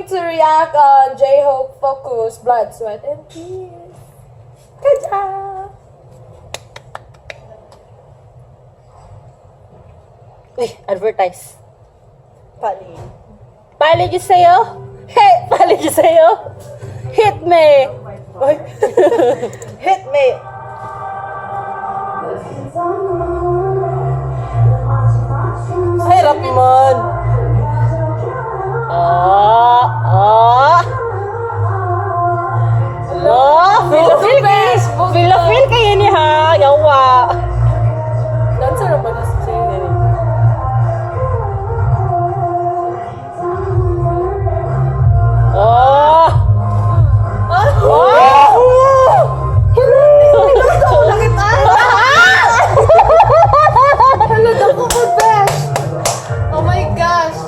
going to react on JHOPE Focus, Blood, Sweat, and Tears. Kaja! Uy, advertise. Pali. Pali dyan sa'yo? Hey, pali dyan sa'yo? Hit me! Oy. Hit me! Hirap man! Feel kayo ni ha, yawa. Dancer naman na siya yun. Oh my gosh!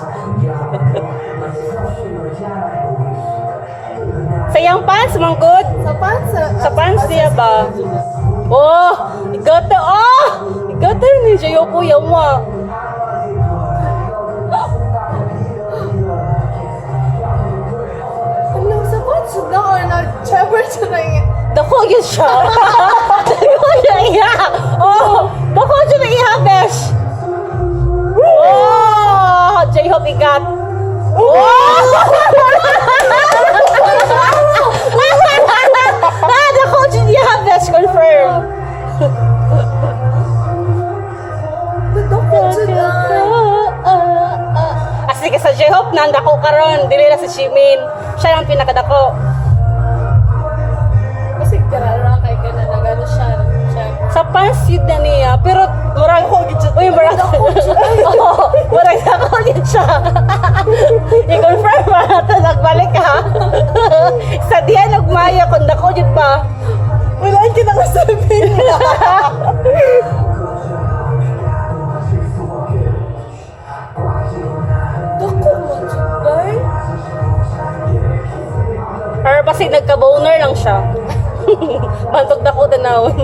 Sayang pants, mangkot. Sa pants niya ba? Oh, igata, igata ni Jayo po yawa. Ano, sa pants na or na-chever siya na yun? Dako yun siya. Dako siya iya. Oh, dako siya na iya, besh. Oh, J-Hope ikat. Dako siya iya, besh, confirm. Dako siya na. Sige sa J-Hope, nandako karon, dili na si Jimin. Siya ang pinakadako. Kasi karara kay ka na nagano siya. Sa pants yun na niya, pero murag ko gid siya. Uy, murag ako. Oo, murag ako gid siya. I-confirm mo na ito, nagbalik ha. Sa diyan nagmaya kung dako gid pa. Wala ang kinakasabi niya. Dako mo, Jubay. Or basi nagka-boner lang siya. Bantog dako tanawon.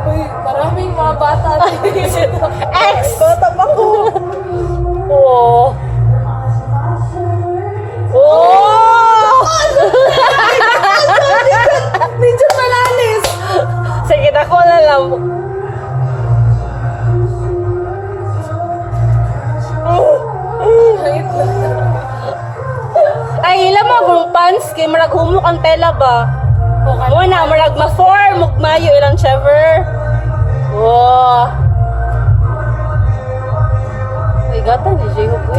Uy, maraming mga bata dito. X! Bata pa ko. Oo. Oh! Medyo malalis. Sige, dako na lang. Ay, ilan mo kung pants kay marag humok ang tela ba? Wala, marag ma-form, mugmayo ilang chever. Wow. Ay, gata ni J-Hope.